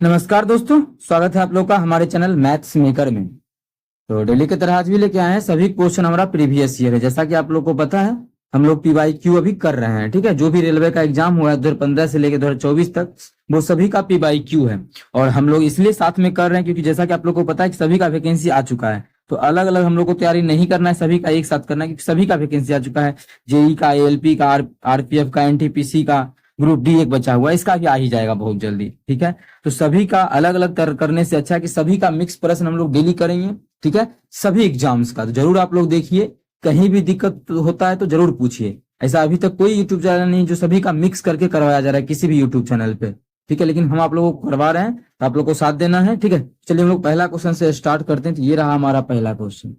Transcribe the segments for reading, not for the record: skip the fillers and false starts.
नमस्कार दोस्तों, स्वागत है आप लोग का हमारे चैनल मैथ्स मेकर में। तो डेली की तरह आज भी लेके आए हैं सभी क्वेश्चन हमारा प्रीवियस ईयर है। जैसा कि आप लोग को पता है हम लोग PYQ अभी कर रहे हैं, ठीक है। जो भी रेलवे का एग्जाम हुआ है 2015 से लेकर 2024 तक वो सभी का PYQ है। और हम लोग इसलिए साथ में कर रहे हैं क्योंकि जैसा कि आप लोग को पता है कि सभी का वैकेंसी आ चुका है। तो अलग अलग हम लोग को तैयारी नहीं करना है, सभी का एक साथ करना है क्योंकि सभी का वैकेंसी आ चुका है। जेई का, ALP का, RPF का, NTPC का, ग्रुप D एक बचा हुआ है, इसका भी आ ही जाएगा बहुत जल्दी, ठीक है। तो सभी का अलग अलग करने से अच्छा है कि सभी का मिक्स प्रश्न हम लोग डेली करेंगे, ठीक है, सभी एग्जाम्स का। तो जरूर आप लोग देखिए, कहीं भी दिक्कत होता है तो जरूर पूछिए। ऐसा अभी तक कोई यूट्यूब चैनल नहीं जो सभी का मिक्स करके करवाया जा रहा है किसी भी यूट्यूब चैनल पे, ठीक है। लेकिन हम आप लोगों को करवा रहे हैं तो आप लोग को साथ देना है, ठीक है। चलिए हम लोग पहला क्वेश्चन से स्टार्ट करते हैं। तो ये रहा हमारा पहला क्वेश्चन,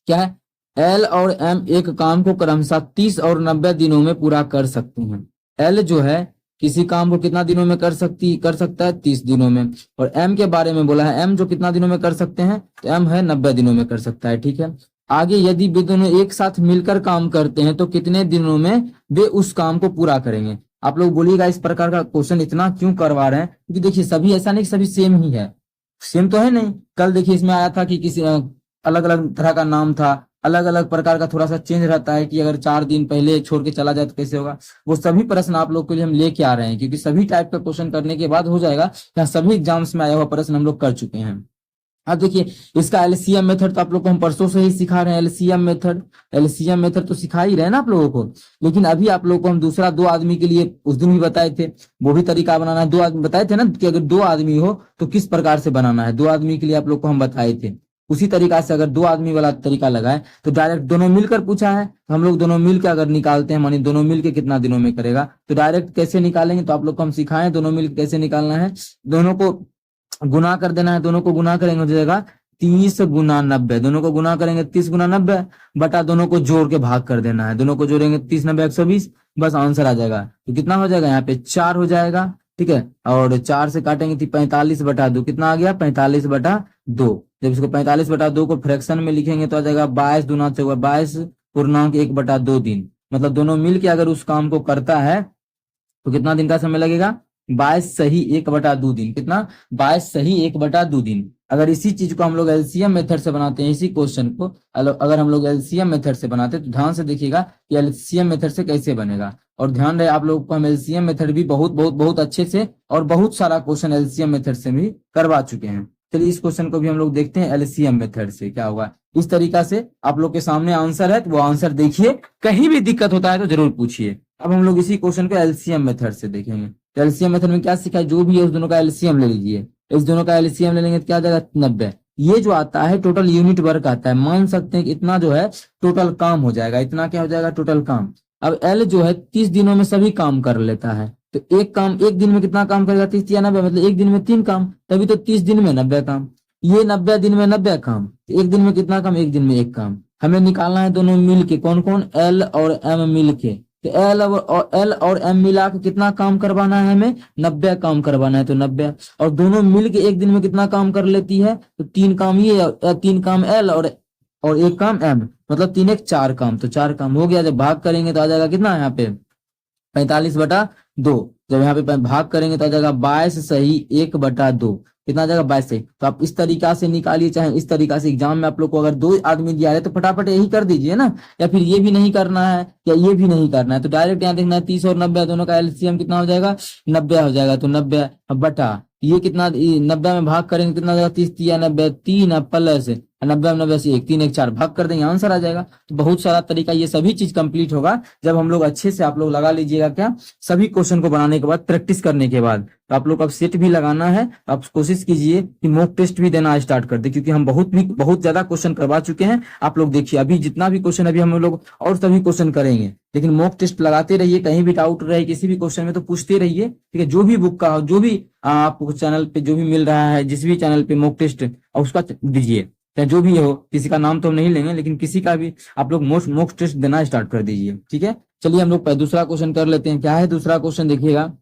क्या है? L और M एक काम को क्रमशः 30 और 90 दिनों में पूरा कर सकते हैं। L जो है किसी काम को कितना दिनों में कर सकता है? 30 दिनों में। और M के बारे में बोला है, M जो कितना दिनों में कर सकते हैं? तो M है 90 दिनों में कर सकता है, ठीक है। आगे यदि वे दोनों एक साथ मिलकर काम करते हैं तो कितने दिनों में वे उस काम को पूरा करेंगे? आप लोग बोलिएगा इस प्रकार का क्वेश्चन इतना क्यों करवा रहे हैं? क्योंकि देखिए सभी ऐसा नहीं कि सभी सेम ही है, सेम तो है नहीं। कल देखिए इसमें आया था कि किसी अलग अलग तरह का नाम था, अलग अलग प्रकार का थोड़ा सा चेंज रहता है कि अगर 4 दिन पहले छोड़ के चला जाए तो कैसे होगा। वो सभी प्रश्न आप लोग के लिए हम लेके आ रहे हैं क्योंकि सभी टाइप का क्वेश्चन करने के बाद हो जाएगा। यहाँ सभी एग्जाम्स में आया हुआ प्रश्न हम लोग कर चुके हैं। अब देखिए इसका LCM मेथड तो आप लोग को हम परसों से ही सिखा रहे हैं। LCM मेथड तो सिखा ही रहे हैं ना आप लोगों को। लेकिन अभी आप लोगों को हम दूसरा 2 आदमी के लिए उस दिन भी बताए थे, वो भी तरीका बनाना है। 2 आदमी बताए थे ना कि अगर 2 आदमी हो तो किस प्रकार से बनाना है। 2 आदमी के लिए आप लोग को हम बताए थे। उसी तरीका से अगर 2 आदमी वाला तरीका लगाए तो डायरेक्ट दोनों मिलकर पूछा है, हम लोग दोनों मिलकर अगर निकालते हैं, मानी दोनों मिलकर कितना दिनों में करेगा, तो डायरेक्ट कैसे निकालेंगे तो आप लोग को हम सिखाएं दोनों मिलकर कैसे निकालना है। दोनों को गुना कर देना है, दोनों को गुना करेंगे हो जाएगा 30 गुना 90। दोनों को गुना करेंगे 30 गुना 90 बटा दोनों को जोड़ के भाग कर देना है। दोनों को जोड़ेंगे 30 90 120, बस आंसर आ जाएगा। तो कितना हो जाएगा? यहाँ पे 4 हो जाएगा, ठीक है। और 4 से काटेंगे तो 45 बटा 2 कितना आ गया? 45 बटा 2। जब इसको 45 बटा 2 को फ्रैक्शन में लिखेंगे तो आ जाएगा 22 दूना 22.1 बटा 2 दिन। मतलब दोनों मिल के अगर उस काम को करता है तो कितना दिन का समय लगेगा? 22 सही 1 बटा 2 दिन। कितना? 22 सही 1 बटा 2 दिन। अगर इसी चीज को हम लोग LCM मेथड से बनाते हैं, इसी क्वेश्चन को अगर हम लोग LCM मेथड से बनाते हैं तो ध्यान से देखिएगा कि LCM मेथड से कैसे बनेगा। और ध्यान रहे आप लोगों को हम LCM मेथड भी बहुत बहुत बहुत अच्छे से और बहुत सारा क्वेश्चन LCM मेथड से भी करवा चुके हैं। चलिए इस क्वेश्चन को भी हम लोग देखते हैं LCM मेथड से क्या होगा। इस तरीका से आप लोग के सामने आंसर है तो वो आंसर देखिए, कहीं भी दिक्कत होता है तो जरूर पूछिए। अब हम लोग इसी क्वेश्चन को LCM मेथड से देखेंगे। तो LCM मेथड में क्या सीखा है? जो भी है उस दोनों का LCM ले लीजिए। इस दोनों का LCM ले लेंगे तो क्या आ जाएगा? 90। ये जो आता है टोटल यूनिट वर्क आता है। मान सकते हैं कि इतना जो है टोटल काम हो जाएगा। इतना क्या हो जाएगा? टोटल काम। अब L जो है 30 दिनों में सभी काम कर लेता है। तो एक काम एक दिन में कितना काम करेगा? 30 या 90, मतलब एक दिन में 3 काम, तभी तो 30 दिन में 90 काम। ये 90 दिन में 90 काम, तो एक दिन में कितना काम? एक दिन में 1 काम। हमें निकालना है दोनों मिल के। कौन कौन? L और M मिल के। तो L और M मिला के कितना काम करवाना है? हमें 90 काम करवाना है। तो 90 और दोनों मिल के एक दिन में कितना काम कर लेती है? तो 3 काम ये, 3 काम L और 1 काम M, मतलब 3 1 4 काम। तो 4 काम हो गया। जब भाग करेंगे तो आ जाएगा कितना? यहाँ पे 45 बटा 2। जब यहाँ पे भाग करेंगे तो आ जाएगा 22 सही 1 बटा 2। कितना आ जाएगा? 22 सही। तो आप इस तरीका से निकालिए, चाहे इस तरीका से। एग्जाम में आप लोग को अगर 2 आदमी दिया है तो फटाफट यही कर दीजिए ना, या फिर ये भी नहीं करना है या ये भी नहीं करना है तो डायरेक्ट यहाँ देखना है 30 और 90 दोनों का LCM कितना हो जाएगा? 90 हो जाएगा। तो 90 बटा ये कितना? 90 में भाग करेंगे कितना हो जाएगा? 30 या 90, 3 प्लस 90 में 90 से 1 3 1 4 भाग कर देंगे, आंसर आ जाएगा। तो बहुत सारा तरीका, ये सभी चीज कंप्लीट होगा जब हम लोग अच्छे से आप लोग लगा लीजिएगा। क्या? सभी क्वेश्चन को बनाने के बाद, प्रैक्टिस करने के बाद। तो आप लोग अब सेट भी लगाना है। आप कोशिश कीजिए कि मॉक टेस्ट भी देना स्टार्ट कर दे, क्योंकि हम बहुत ज्यादा क्वेश्चन करवा चुके हैं। आप लोग देखिए अभी जितना भी क्वेश्चन अभी हम लोग और सभी क्वेश्चन करेंगे, लेकिन मॉक टेस्ट लगाते रहिए। कहीं भी डाउट रहे किसी भी क्वेश्चन में तो पूछते रहिए, ठीक है। जो भी बुक का हो, जो भी आपको चैनल पे जो भी मिल रहा है, जिस भी चैनल पे मॉक टेस्ट उसका दीजिए, चाहे जो भी हो। किसी का नाम तो हम नहीं लेंगे, लेकिन किसी का भी आप लोग मॉक टेस्ट देना स्टार्ट कर दीजिए, ठीक है। चलिए हम लोग दूसरा क्वेश्चन कर लेते हैं। क्या है दूसरा क्वेश्चन? देखिएगा,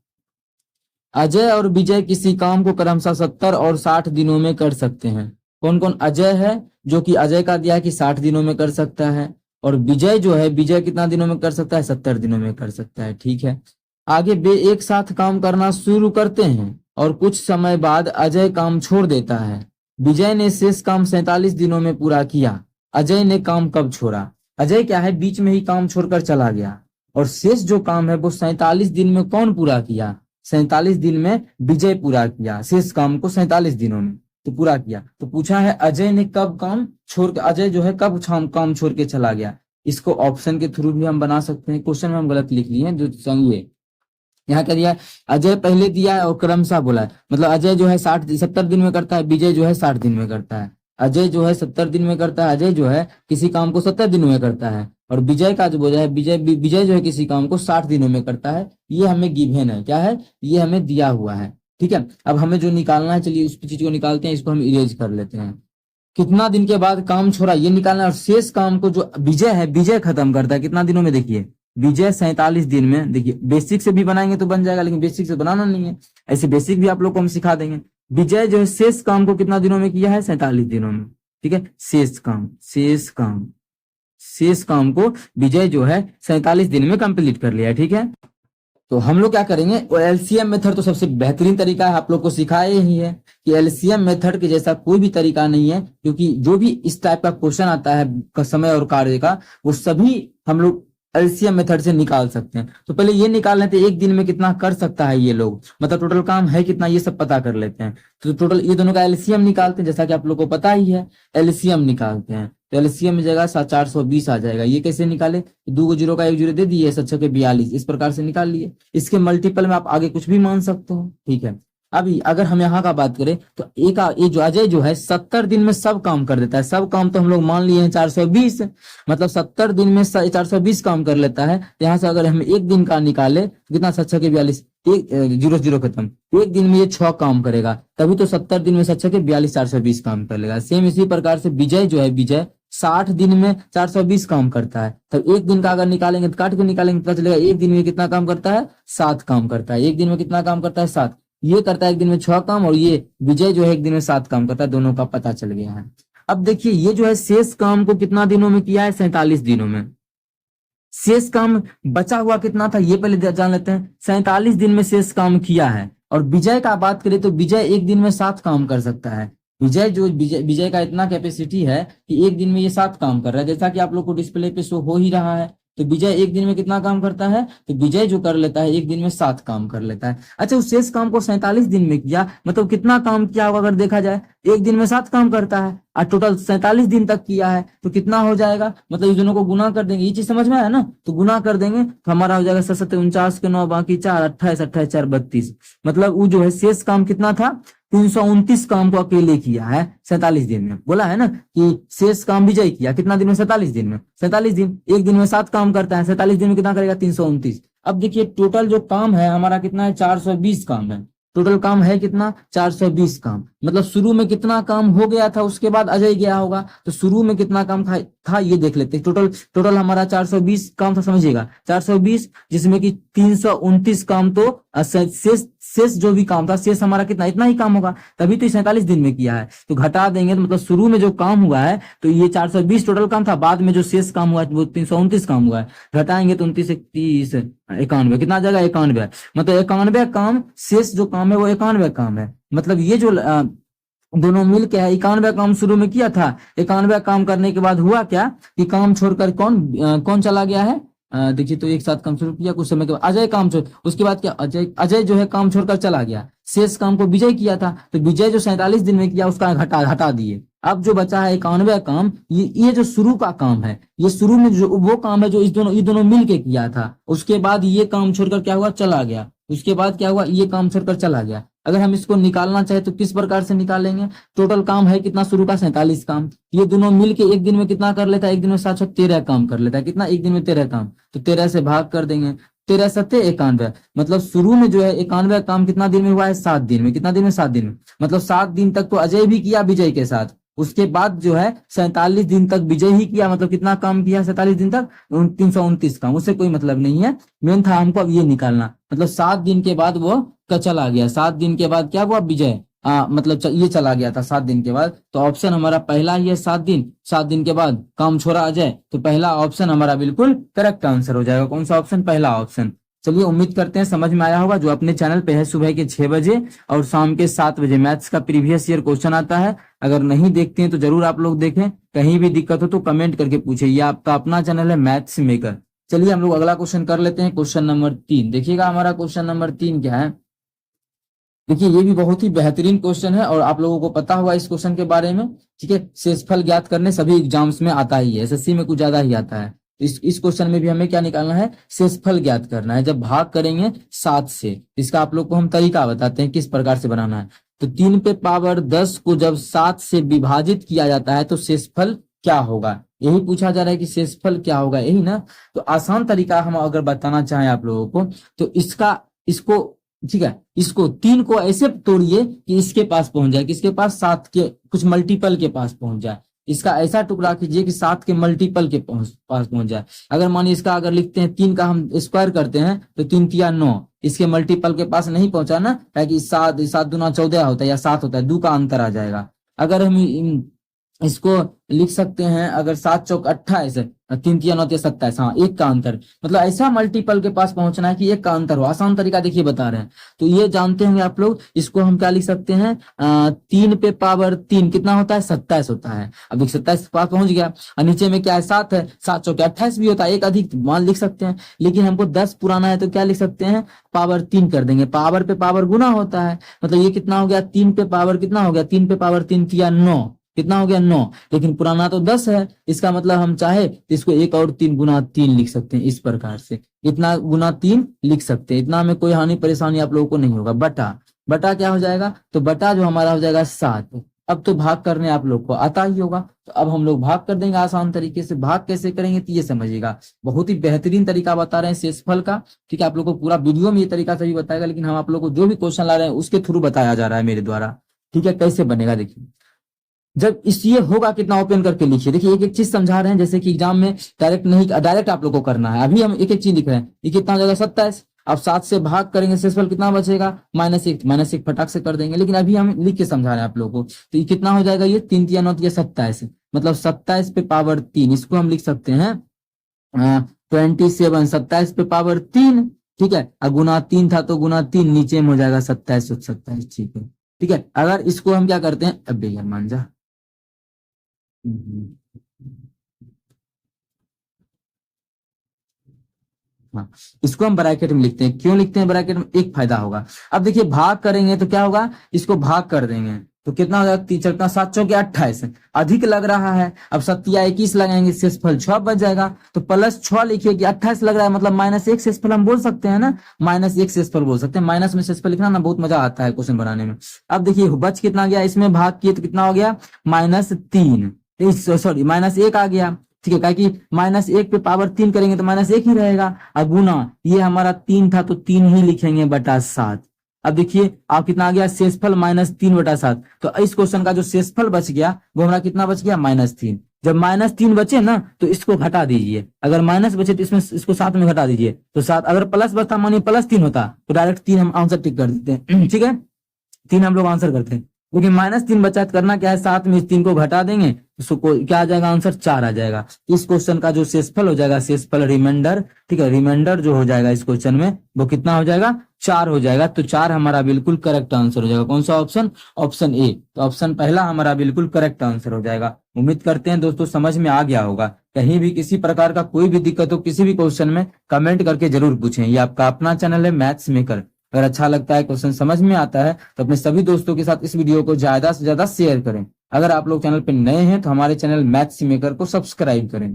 अजय और विजय किसी काम को क्रमशः 70 और 60 दिनों में कर सकते हैं। कौन कौन? अजय है जो कि अजय का दिया है कि 60 दिनों में कर सकता है, और विजय जो है, विजय कितना दिनों में कर सकता है? 70 दिनों में कर सकता है, ठीक है। आगे वे एक साथ काम करना शुरू करते हैं और कुछ समय बाद अजय काम छोड़ देता है। विजय ने शेष काम 47 दिनों में पूरा किया। अजय ने काम कब छोड़ा? अजय क्या है, बीच में ही काम छोड़कर चला गया, और शेष जो काम है वो 47 दिन में कौन पूरा किया? 47 दिन में विजय पूरा किया, शेष काम को 47 दिनों में तो पूरा किया। तो पूछा है अजय ने कब काम छोड़ के, अजय जो है कब काम छोड़ के चला गया। इसको ऑप्शन के थ्रू भी हम बना सकते हैं। क्वेश्चन में हम गलत लिख लिए हैं, जो संग यहाँ क्या दिया है, अजय पहले दिया है और क्रमशः बोला है, मतलब अजय जो है 70 दिन में करता है, विजय जो है 60 दिन में करता है। अजय जो है 70 दिन में करता है, अजय जो है किसी काम को 70 दिनों में करता है, और विजय का जो बोला है, विजय जो है किसी काम को 60 दिनों में करता है। ये हमें गिवन है, क्या है, ये हमें दिया हुआ है। ठीक है, अब हमें जो निकालना है, चलिए उस चीज को निकालते हैं, इसको हम इरेज कर लेते हैं। कितना दिन के बाद काम छोड़ा ये निकालना है, और शेष काम को जो विजय है, विजय खत्म करता है कितना दिनों में, देखिए विजय 47 दिन में। देखिए बेसिक से भी बनाएंगे तो बन जाएगा, लेकिन बेसिक से बनाना नहीं है, ऐसे बेसिक भी आप लोग को हम सिखा देंगे। विजय जो है शेष काम को कितना दिनों में किया है, 47 दिनों में। ठीक है, शेष काम को विजय जो है 47 दिन में कंप्लीट कर लिया है। ठीक है, तो हम लोग क्या करेंगे, एलसीएम मेथड तो सबसे बेहतरीन तरीका है, आप लोग को सिखाया ही है कि एलसीएम मेथड के जैसा कोई भी तरीका नहीं है, क्योंकि जो भी इस टाइप का क्वेश्चन आता है समय और कार्य का, वो सभी हम लोग एलसीएम मेथड से निकाल सकते हैं। तो पहले ये निकाल लेते हैं, एक दिन में कितना कर सकता है ये लोग, मतलब टोटल काम है कितना, ये सब पता कर लेते हैं। तो टोटल ये दोनों का एलसीएम निकालते हैं, जैसा कि आप लोग को पता ही है, एलसीएम निकालते हैं। तो एलसीएम में जाएगा 420 आ जाएगा। ये कैसे निकाले, 2 जीरो का 1 जीरो दे दिए, 7 के 42, इस प्रकार से निकाल लिए। इसके मल्टीपल में आप आगे कुछ भी मान सकते हो। ठीक है, अभी अगर हम यहाँ का बात करें तो ये जो अजय जो है 70 दिन में सब काम कर देता है। सब काम तो हम लोग मान लिए हैं 420, मतलब 70 दिन में 420 काम कर लेता है। यहाँ से अगर हम एक दिन का निकाले, कितना, 7 के 42, एक जीरो जीरो खत्म, एक दिन में ये 6 काम करेगा, तभी तो 70 दिन में 7 के 42, 420 काम कर लेगा। सेम इसी प्रकार से विजय जो है, विजय 60 दिन में 420 काम करता है। तब एक दिन का अगर निकालेंगे तो काट के निकालेंगे, पता चलेगा एक दिन में कितना काम करता है, 7 काम करता है। एक दिन में कितना काम करता है, 7। ये करता है एक दिन में 6 काम, और ये विजय जो है एक दिन में 7 काम करता है। दोनों का पता चल गया है। अब देखिए ये जो है शेष काम को कितना दिनों में किया है, 47 दिनों में। शेष काम बचा हुआ कितना था ये पहले जान लेते हैं। 47 दिन में शेष काम किया है। और विजय का बात करें तो विजय एक दिन में 7 काम कर सकता है। विजय का इतना कैपेसिटी है कि एक दिन में ये 7 काम कर रहा है, जैसा कि आप लोग को डिस्प्ले पे शो हो ही रहा है। तो विजय एक दिन में कितना काम करता है, तो विजय जो कर लेता है एक दिन में 7 काम कर लेता है। अच्छा, उस शेष काम को 47 दिन में किया, मतलब कितना काम किया होगा अगर देखा जाए, एक दिन में 7 काम करता है और टोटल 47 दिन तक किया है, तो कितना हो जाएगा, मतलब इस दोनों को गुना कर देंगे। ये चीज समझ में आया ना, तो गुना कर देंगे तो हमारा हो जाएगा 7 49 के 9 बाकी 4 28 28 4 32, मतलब वो जो है शेष काम कितना था, 329 काम को अकेले किया है 47 दिन में। बोला है ना कि शेष काम विजय किया कितना दिन में, 47 दिन में। 47 दिन, एक दिन में 7 काम करता है, 47 दिन में कितना करेगा, 329। अब देखिए टोटल जो काम है हमारा कितना है, 420 काम है। टोटल काम है कितना, 420 काम। मतलब शुरू में कितना काम हो गया था, उसके बाद अजय गया होगा, तो शुरू में कितना काम था ये देख लेते हैं। टोटल हमारा 420 काम था, समझिएगा 420, जिसमें कि 329 काम तो शेष जो भी काम था, शेष हमारा कितना, इतना ही काम होगा, तभी तो 47 दिन में किया है। तो घटा देंगे तो मतलब शुरू में जो काम हुआ है तो ये 420 टोटल काम था, बाद में जो शेष काम हुआ है वो 329 काम हुआ है। घटाएंगे तो 29 30 91, कितना आ जाएगा, 91। मतलब 91 काम, शेष जो काम है वो 91 काम है। मतलब ये जो दोनों मिल के है, 91 काम शुरू में किया था। 91 काम करने के बाद हुआ क्या कि काम छोड़कर कौन चला गया है, देखिए तो एक साथ काम शुरू किया, कुछ समय के बाद अजय काम छोड़, उसके बाद क्या, अजय जो है काम छोड़कर चला गया। शेष काम को विजय किया था, तो विजय जो 47 दिन में किया उसका हटा दिए। अब जो बचा है 91 काम, ये जो शुरू का काम है, ये शुरू में जो वो काम है जो ये दोनों मिल के किया था। उसके बाद ये काम छोड़कर क्या हुआ, चला गया। उसके बाद क्या हुआ, ये काम छोड़कर चला गया। अगर हम इसको निकालना चाहे तो किस प्रकार से निकालेंगे, टोटल काम है कितना शुरू का, 47 काम। ये दोनों मिलके एक दिन में कितना कर लेता है, एक दिन में 7 13 काम कर लेता है। कितना, एक दिन में 13 काम, तो 13 से भाग कर देंगे, 13 7 91। मतलब शुरू में जो है 91 काम कितना दिन में हुआ है, 7 दिन में। कितना दिन में, 7 दिन में। मतलब 7 दिन तक तो अजय भी किया विजय के साथ, उसके बाद जो है 47 दिन तक विजय ही किया। मतलब कितना काम किया 47 दिन तक, 329 काम। उससे कोई मतलब नहीं है, मेन था हमको अब ये निकालना। मतलब 7 दिन के बाद वो चला गया। 7 दिन के बाद क्या हुआ, विजय मतलब ये चला गया था 7 दिन के बाद। तो ऑप्शन हमारा पहला ही है, 7 दिन। 7 दिन के बाद काम छोड़ा अजय, तो पहला ऑप्शन हमारा बिल्कुल करेक्ट आंसर हो जाएगा। कौन सा ऑप्शन, पहला ऑप्शन। चलिए उम्मीद करते हैं समझ में आया होगा। जो अपने चैनल पे है सुबह के 6 बजे और शाम के 7 बजे मैथ्स का प्रीवियस ईयर क्वेश्चन आता है। अगर नहीं देखते हैं तो जरूर आप लोग देखें। कहीं भी दिक्कत हो तो कमेंट करके पूछे। ये आपका अपना चैनल है मैथ्स मेकर। चलिए हम लोग अगला क्वेश्चन कर लेते हैं। क्वेश्चन नंबर 3 देखिएगा। हमारा क्वेश्चन नंबर 3 क्या है? देखिए ये भी बहुत ही बेहतरीन क्वेश्चन है और आप लोगों को पता होगा इस क्वेश्चन के बारे में। ठीक है, शेषफल ज्ञात करने सभी एग्जाम्स में आता ही है, एसएससी में कुछ ज्यादा ही आता है। इस क्वेश्चन में भी हमें क्या निकालना है? शेषफल ज्ञात करना है। जब भाग करेंगे 7 से, इसका आप लोग को हम तरीका बताते हैं किस प्रकार से बनाना है। तो 3 पे पावर 10 को जब 7 से विभाजित किया जाता है तो शेषफल क्या होगा, यही पूछा जा रहा है कि शेषफल क्या होगा, यही ना। तो आसान तरीका हम अगर बताना चाहें आप लोगों को तो इसको ठीक है, इसको 3 को ऐसे तोड़िए कि इसके पास पहुंच जाए, किसके पास? 7 के कुछ मल्टीपल के पास पहुंच जाए। इसका ऐसा टुकड़ा कीजिए कि 7 के मल्टीपल के पास पहुंच जाए। अगर मानिए इसका अगर लिखते हैं 3 का हम स्क्वायर करते हैं तो 3 तिया 9, इसके मल्टीपल के पास नहीं पहुंचा ना, ताकि 7 दूना 14 होता है या 7 होता है, 2 का अंतर आ जाएगा। अगर हम इसको लिख सकते हैं, अगर 7 चौक 28, 3 तिया 9 तिया 27, हाँ 1 का अंतर, मतलब ऐसा मल्टीपल के पास पहुंचना है कि 1 का अंतर हो। आसान तरीका देखिए बता रहे हैं। तो ये जानते होंगे आप लोग, इसको हम क्या लिख सकते हैं? 3 पे पावर 3 कितना होता है? 27 होता है। अब एक 27 के पास पहुंच गया और नीचे में क्या है? 7 है। 7 चौके 28 भी होता है, एक अधिक मान लिख सकते हैं। लेकिन हमको 10 पुराना है तो क्या लिख सकते हैं? पावर 3 कर देंगे। पावर पे पावर गुना होता है, मतलब ये कितना हो गया? 3 पे पावर कितना हो गया? 3 पे पावर 3 तिया 9, कितना हो गया? 9। लेकिन पुराना तो 10 है, इसका मतलब हम चाहे तो इसको 1 और 3 गुना 3 लिख सकते हैं। इस प्रकार से इतना गुना 3 लिख सकते हैं। इतना में कोई हानि परेशानी आप लोगों को नहीं होगा। बटा क्या हो जाएगा? तो बटा जो हमारा हो जाएगा 7। अब तो भाग करने आप लोग को आता ही होगा, तो अब हम लोग भाग कर देंगे आसान तरीके से। भाग कैसे करेंगे तो ये समझिएगा, बहुत ही बेहतरीन तरीका बता रहे हैं शेषफल का। ठीक है, आप लोग को पूरा वीडियो में ये तरीका सभी बताएगा, लेकिन हम आप लोग को जो भी क्वेश्चन ला रहे हैं उसके थ्रू बताया जा रहा है मेरे द्वारा। ठीक है, कैसे बनेगा देखिए। जब इस ये होगा कितना, ओपन करके लिखिए। देखिए एक एक चीज समझा रहे हैं, जैसे कि एग्जाम में डायरेक्ट नहीं, डायरेक्ट आप लोग को करना है। अभी हम एक एक चीज लिख रहे हैं। ये कितना हो जाएगा? 27। अब 7 से भाग करेंगे, शेषफल कितना बचेगा? -1। -1 फटाक से कर देंगे, लेकिन अभी हम लिख के समझा रहे हैं आप लोगों को। तो ये कितना हो जाएगा? ये 3 तिया 9 तिया 27, मतलब 27 पे पावर 3। इसको हम लिख सकते हैं 27। 27 पे पावर 3, ठीक है। और गुना 3 था तो गुना 3 नीचे में हो जाएगा 27 और 27, ठीक है। ठीक है, अगर इसको हम क्या करते हैं, अब भैया मान जा, हाँ, इसको हम ब्रैकेट में लिखते हैं। क्यों लिखते हैं ब्रैकेट में? एक फायदा होगा। अब देखिए भाग करेंगे तो क्या होगा, इसको भाग कर देंगे तो कितना हो जाएगा? 3 7 चौके 28, अधिक लग रहा है। अब 7 21 लगाएंगे, शेषफल 6 बच जाएगा। तो +6 लिखिए कि 28 लग रहा है, मतलब -1 शेषफल हम बोल सकते हैं ना, -1 शेषफल बोल सकते हैं। माइनस में शेषफल लिखना ना बहुत मजा आता है क्वेश्चन बनाने में। अब देखिए बच कितना गया, इसमें भाग किए तो कितना हो गया? -3, सॉरी -1 आ गया। ठीक है, क्या कि -1 पे पावर 3 करेंगे तो -1 ही रहेगा। और गुना ये हमारा 3 था तो 3 ही लिखेंगे बटा 7। अब देखिए आप कितना आ गया? शेषफल -3 बटा 7। तो इस क्वेश्चन का जो शेषफल बच गया वो हमारा कितना बच गया? -3। जब -3 बचे ना तो इसको घटा दीजिए। अगर माइनस बचे तो इसमें इसको 7 में घटा दीजिए तो 7। अगर प्लस बचता, मानिए +3 होता तो डायरेक्ट 3 हम आंसर टिक कर देते हैं। ठीक है, 3 हम लोग आंसर करते हैं। लेकिन -3 बचा, करना क्या है? 7 में इस 3 को घटा देंगे तो क्या आ जाएगा? आंसर 4 आ जाएगा। इस क्वेश्चन का जो शेषफल हो जाएगा, शेषफल रिमाइंडर, ठीक है, रिमाइंडर जो हो जाएगा इस क्वेश्चन में वो कितना हो जाएगा? 4 हो जाएगा। तो 4 हमारा बिल्कुल करेक्ट आंसर हो जाएगा। कौन सा ऑप्शन? Option A. तो ऑप्शन पहला हमारा बिल्कुल करेक्ट आंसर हो जाएगा। उम्मीद करते हैं दोस्तों समझ में आ गया होगा। कहीं भी किसी प्रकार का कोई भी दिक्कत हो किसी भी क्वेश्चन में, कमेंट करके जरूर पूछें। ये आपका अपना चैनल है मैथ्स मेकर। अगर अच्छा लगता है, क्वेश्चन समझ में आता है तो अपने सभी दोस्तों के साथ इस वीडियो को ज्यादा से ज्यादा शेयर करें। अगर आप लोग चैनल पे नए हैं तो हमारे चैनल मैथ्स मेकर को सब्सक्राइब करें।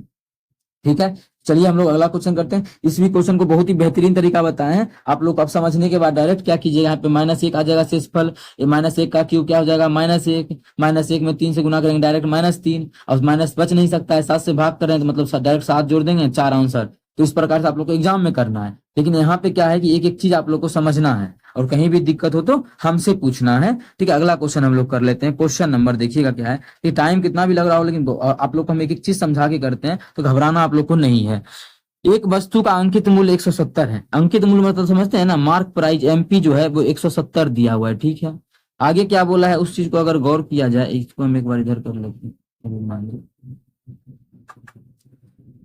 ठीक है, चलिए हम लोग अगला क्वेश्चन करते हैं। इस भी क्वेश्चन को बहुत ही बेहतरीन तरीका बताए हैं आप लोग को। अब समझने के बाद डायरेक्ट क्या कीजिएगा, यहाँ पे -1 आ जाएगा शेषफल। -1 का क्यूब क्या हो जाएगा? -1। -1 में 3 से गुना करेंगे डायरेक्ट -3, और माइनस बच नहीं सकता है, 7 से भाग कर रहे हैं तो मतलब डायरेक्ट 7 जोड़ देंगे, 4 आंसर। तो इस प्रकार से आप लोग को एग्जाम में करना है। लेकिन यहाँ पे क्या है कि एक एक चीज आप लोग को समझना है और कहीं भी दिक्कत हो तो हमसे पूछना है। ठीक है, अगला क्वेश्चन हम लोग कर लेते हैं। क्वेश्चन नंबर देखिएगा क्या है कि टाइम कितना भी लग रहा हो लेकिन आप लोग को हम एक एक चीज समझा के करते हैं, तो घबराना आप लोग को नहीं है। एक वस्तु का अंकित मूल्य 170 है। अंकित मूल्य मतलब समझते हैं ना, मार्क प्राइस एमपी जो है वो 170 दिया हुआ है। ठीक है, आगे क्या बोला है उस चीज को अगर गौर किया जाए, इसको हम एक बार इधर कर लेते हैं।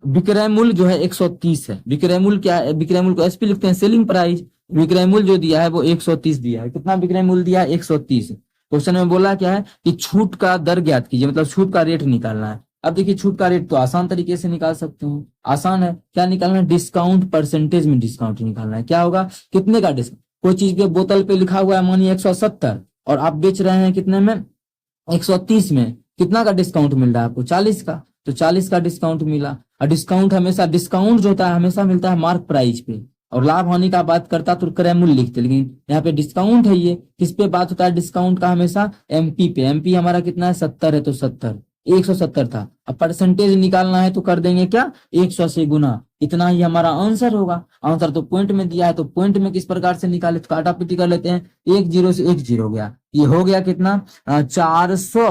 विक्रय मूल्य जो है 130 है। विक्रय मूल्य क्या है, विक्रय मूल्य को एसपी लिखते हैं, सेलिंग प्राइस। विक्रय मूल्य जो दिया है वो 130 दिया है। कितना विक्रय मूल्य दिया है, 130। क्वेश्चन में बोला क्या है कि छूट का दर ज्ञात कीजिए, मतलब छूट का रेट निकालना है। अब देखिए छूट का रेट तो आसान तरीके से निकाल सकते हैं, आसान है। क्या निकालना है, डिस्काउंट परसेंटेज में डिस्काउंट निकालना है। क्या होगा, कितने का डिस्काउंट, कोई चीज के बोतल पे लिखा हुआ है मानिए 170 और आप बेच रहे हैं कितने में, 130 में, कितना का डिस्काउंट मिल रहा है आपको, 40 का, तो 40 का डिस्काउंट मिला। और डिस्काउंट हमेशा, डिस्काउंट जो होता है हमेशा मिलता है मार्क प्राइस पे, और लाभ हानि का बात करता तो क्रय मूल्य लिखते, लेकिन यहाँ पे डिस्काउंट है, ये किस पे बात होता है डिस्काउंट का, हमेशा एमपी पे। एमपी हमारा कितना है, 70 है, तो 70, 170 था। अब परसेंटेज निकालना है तो कर देंगे क्या, 100 से गुना, इतना ही हमारा आंसर होगा। आंसर तो पॉइंट में दिया है, तो पॉइंट में किस प्रकार से निकाले, तो काटा पीटी कर लेते हैं, 1 0 से 1 0 गया, ये हो गया कितना, 400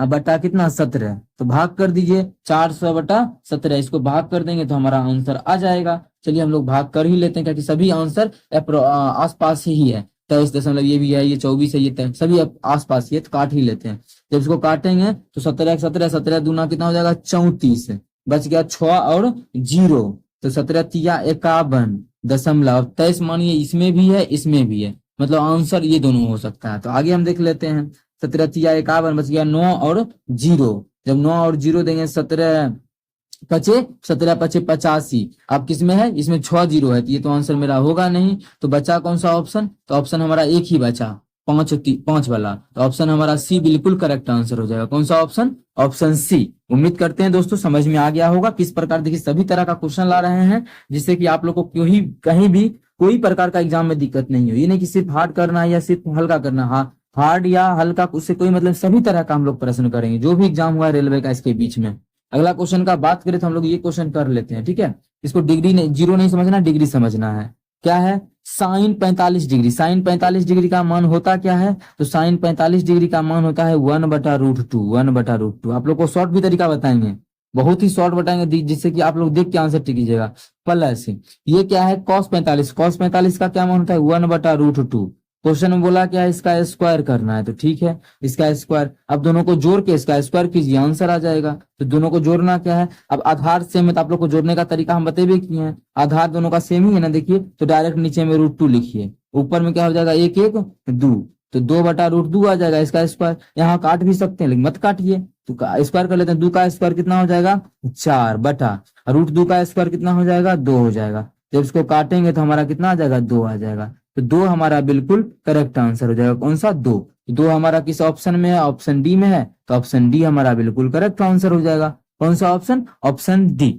बटा कितना, 17। तो भाग कर दीजिए, 400 बटा 17, इसको भाग कर देंगे तो हमारा आंसर आ जाएगा। चलिए हम लोग भाग कर ही लेते हैं, क्योंकि सभी आंसर आसपास ही है। 23 ये भी है, ये 24 है, ये सभी आसपास ही है, तो काट ही लेते हैं। जब इसको काटेंगे तो 17 17, 17 दूना कितना हो जाएगा, 34, बच गया 6 और 0, तो 17 तिया 51.23 मानिए इसमें भी है, इसमें भी है, मतलब आंसर ये दोनों हो सकता है। तो आगे हम देख लेते हैं, 17 तिया 51, बच गया 9 और 0। जब 9 और 0 देंगे, 17 पचे 17 पचे 85, अब किस में है, इसमें 6 0 है, तो ये तो आंसर मेरा होगा नहीं। तो बचा कौन सा ऑप्शन, तो ऑप्शन हमारा एक ही बचा, 5 वाला, तो ऑप्शन हमारा सी बिल्कुल करेक्ट आंसर हो जाएगा। कौन सा ऑप्शन, ऑप्शन सी। उम्मीद करते हैं दोस्तों समझ में आ गया होगा किस प्रकार, देखिए सभी तरह का क्वेश्चन ला रहे हैं, जिससे कि आप लोग को कहीं भी कोई प्रकार का एग्जाम में दिक्कत नहीं हो। ये नहीं कि सिर्फ हार्ड करना है या सिर्फ हल्का करना, हाँ हार्ड या हल्का उससे कोई मतलब, सभी तरह का हम लोग प्रश्न करेंगे, जो भी एग्जाम हुआ रेलवे का इसके बीच में। अगला क्वेश्चन का बात करें तो हम लोग ये क्वेश्चन कर लेते हैं, ठीक है। इसको डिग्री नहीं, जीरो नहीं समझना, डिग्री समझना है। क्या है, साइन 45 डिग्री। साइन 45 डिग्री का मान होता क्या है, तो साइन 45 डिग्री का मान होता है 1/√2, 1/√2। आप लोग को शॉर्ट भी तरीका बताएंगे, बहुत ही शॉर्ट बताएंगे, जिससे कि आप लोग देख के आंसर कीजिएगा। प्लस ये क्या है, cos 45, cos 45 का क्या मान होता है, 1/√2। क्वेश्चन में बोला क्या है, इसका स्क्वायर करना है, तो ठीक है इसका स्क्वायर। अब दोनों को जोड़ के इसका स्क्वायर कीजिए, आंसर आ जाएगा। तो दोनों को जोड़ना क्या है, अब आधार सेम है तो आप लोग को जोड़ने का तरीका हम बतेबे किए हैं, आधार दोनों का सेम ही है ना, देखिए तो डायरेक्ट नीचे में √2 लिखिए, ऊपर में क्या हो जाएगा, 1 1 2, तो 2/√2 आ जाएगा इसका स्क्वायर। यहाँ काट भी सकते हैं लेकिन मत काटिए, तो स्क्वायर कर लेते हैं। 2 का स्क्वायर कितना हो जाएगा, 4 बटा √2 का स्क्वायर कितना हो जाएगा, 2 हो जाएगा। जब इसको काटेंगे तो हमारा कितना आ जाएगा, 2 आ जाएगा। तो 2 हमारा बिल्कुल करेक्ट आंसर हो जाएगा। कौन सा, 2। 2 हमारा किस ऑप्शन में है, ऑप्शन डी में है, तो ऑप्शन डी हमारा बिल्कुल करेक्ट आंसर हो जाएगा। कौन सा ऑप्शन, ऑप्शन डी।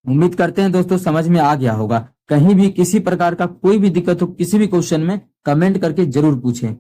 उम्मीद करते हैं दोस्तों समझ में आ गया होगा। कहीं भी किसी प्रकार का कोई भी दिक्कत हो किसी भी क्वेश्चन में, कमेंट करके जरूर पूछें,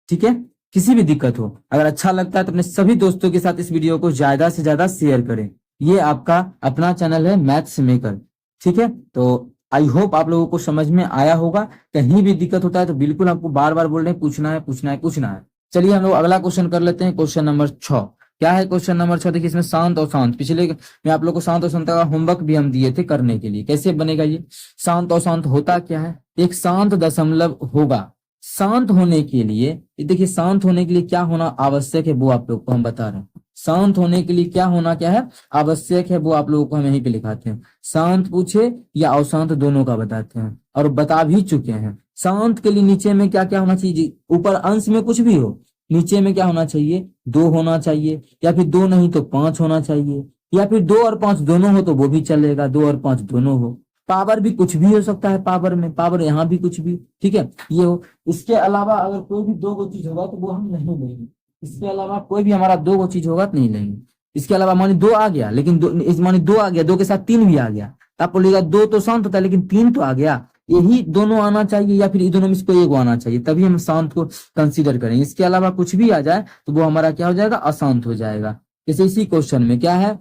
ठीक है। किसी भी दिक्कत हो, अगर अच्छा लगता है तो अपने सभी दोस्तों के साथ इस वीडियो को ज्यादा से ज्यादा शेयर करें। ये आपका अपना चैनल है मैथ्स मेकर, ठीक है। तो आई होप आप लोगों को समझ में आया होगा। कहीं भी दिक्कत होता है तो बिल्कुल आपको बार बार बोल रहे हैं, पूछना है पूछना है पूछना है। चलिए हम लोग अगला क्वेश्चन कर लेते हैं, क्वेश्चन नंबर 6। क्या है क्वेश्चन नंबर 6, देखिए इसमें शांत और शांत, पिछले में आप लोग को शांत और शांत का होमवर्क भी हम दिए थे करने के लिए। कैसे बनेगा ये शांत और शांत, होता क्या है, एक शांत दशमलव होगा। शांत होने के लिए, देखिए शांत होने के लिए क्या होना आवश्यक है वो आप लोग को हम बता रहे हैं। शांत होने के लिए क्या होना क्या है आवश्यक है, वो आप लोगों को हम यहीं पे लिखाते हैं। शांत पूछे या अशांत दोनों का बताते हैं, और बता भी चुके हैं। शांत के लिए नीचे में क्या क्या होना चाहिए, ऊपर अंश में कुछ भी हो, नीचे में क्या होना चाहिए, 2 होना चाहिए, या फिर 2 नहीं तो 5 होना चाहिए, या फिर 2 और 5 दोनों हो तो वो भी चलेगा, 2 और 5 दोनों हो। पावर भी कुछ भी हो सकता है, पावर में पावर यहाँ भी कुछ भी, ठीक है ये हो। इसके अलावा अगर कोई भी 2 चीज होगा तो वो हम नहीं लेंगे। इसके अलावा कोई भी हमारा 2 चीज होगा तो नहीं लेंगे। इसके अलावा मानी 2 आ गया, लेकिन मानी 2 आ गया, 2 के साथ 3 भी आ गया, तो आप बोलिएगा 2 तो शांत होता है लेकिन 3 तो आ गया, यही दोनों आना चाहिए, या फिर इन दोनों में से कोई एक आना चाहिए, तभी हम शांत को कंसीडर करेंगे। इसके अलावा कुछ भी आ जाए तो वो हमारा क्या हो जाएगा, अशांत हो जाएगा। जैसे इसी क्वेश्चन में क्या है,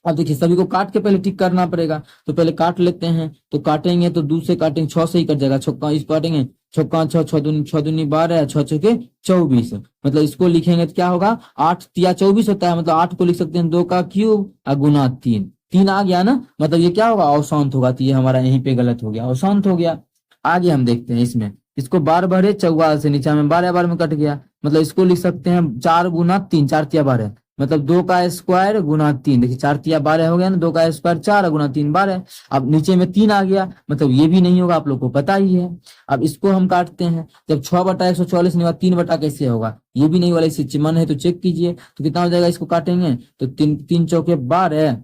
अब देखिए सभी को काट के पहले टिक करना पड़ेगा, तो पहले काट लेते हैं। तो काटेंगे तो 2 से काटेंगे, 6 से ही कट जाएगा, छक्का इस काटेंगे, छक्का 6, 6 दूनी 12, 6 छके 24, मतलब इसको लिखेंगे तो क्या होगा, 8 तिया 24 होता है, मतलब 8 को लिख सकते हैं 2 का क्यूब और गुना 3 आ गया ना, मतलब ये क्या होगा, अशांत होगा। तो ये हमारा यहीं पे गलत हो गया, अशांत हो गया। आगे हम देखते हैं इसमें, इसको 12 भरे 44 से नीचे में 12 बार में कट गया, मतलब इसको लिख सकते हैं 4 गुना 3, 4 तिया 12, मतलब 2 का स्क्वायर गुना 3, देखिए 4 तिया 12 हो गया ना, 2 का स्क्वायर 4 गुना 3 12। अब नीचे में 3 आ गया, मतलब ये भी नहीं होगा, आप लोग को पता ही है। अब इसको हम काटते हैं, जब 6/144 नहीं होगा 3 बटा कैसे होगा, ये भी नहीं वाला, इसे मन है तो चेक कीजिए। तो कितना हो जाएगा, इसको काटेंगे तो 3 चौके 12,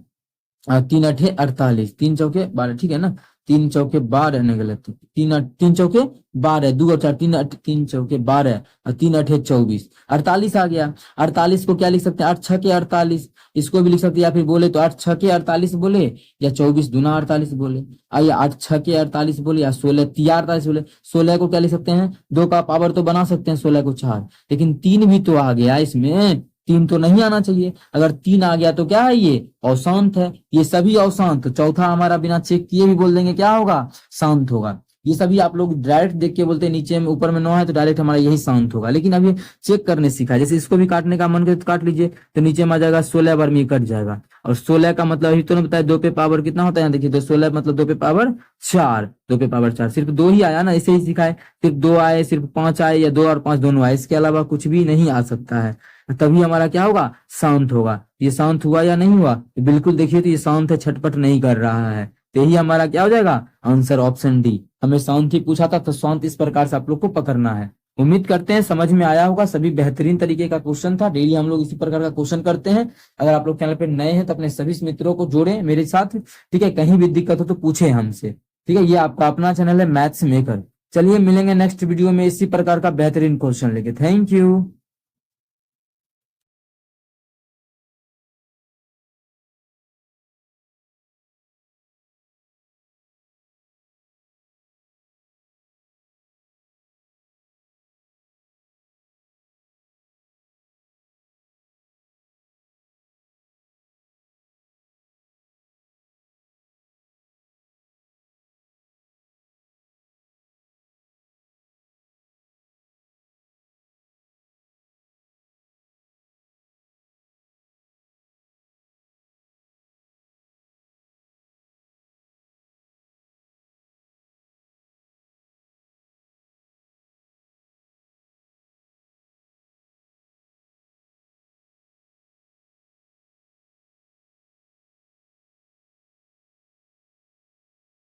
3 8 48, 3 चौके 12, ठीक है ना। 3 चौके 12 नहीं, गलत, 3 चौके 12, 2 और 4, 3 चौके 12 और 3 8 24, 48 आ गया। 48 को क्या लिख सकते हैं, 8 6 के 48, इसको भी लिख सकते हैं, या फिर बोले तो 8 6 के 48 बोले, या 24 दूना 48 बोले, या 8 6 के 48 बोले, या 16 तिया 48 बोले। 16 को क्या लिख सकते हैं, 2 का पावर तो बना सकते हैं 16 को 4, लेकिन 3 भी तो आ गया इसमें, 3 तो नहीं आना चाहिए। अगर 3 आ गया तो क्या है, ये अशांत है, ये सभी अशांत। तो चौथा हमारा बिना चेक किए भी बोल देंगे क्या होगा, शांत होगा। ये सभी आप लोग डायरेक्ट देख के बोलते हैं, नीचे में ऊपर में 9 है तो डायरेक्ट हमारा यही शांत होगा, लेकिन अभी चेक करने सीखा है। जैसे इसको भी काटने का मन करे तो काट लीजिए, तो नीचे में आ जाएगा 16 बार में कट जाएगा। और 16 का मतलब अभी तो नहीं बताया 2 पे पावर कितना होता है, देखिए तो 16 मतलब 2 पे पावर 4, 2 पे पावर 4, सिर्फ 2 ही आया ना, ऐसे ही सिखाए, सिर्फ 2 आए, सिर्फ 5 आए, या 2 और 5 दोनों आए, इसके अलावा कुछ भी नहीं आ सकता है। तभी हमारा क्या होगा, शांत होगा। ये शांत हुआ या नहीं हुआ, बिल्कुल देखिए तो ये शांत है, छटपट नहीं कर रहा है, तो यही हमारा क्या हो जाएगा आंसर, ऑप्शन डी। हमें शांत ही पूछा था, तो शांत इस प्रकार से आप लोग को पकड़ना है। उम्मीद करते हैं समझ में आया होगा, सभी बेहतरीन तरीके का क्वेश्चन था, डेली हम लोग इसी प्रकार का क्वेश्चन करते हैं। अगर आप लोग चैनल पे नए हैं तो अपने सभी मित्रों को जोड़ें मेरे साथ, ठीक है, कहीं भी दिक्कत हो तो पूछे हमसे, ठीक है। ये आपका अपना चैनल है मैथ्स मेकर। चलिए मिलेंगे नेक्स्ट वीडियो में इसी प्रकार का बेहतरीन क्वेश्चन लेके, थैंक यू।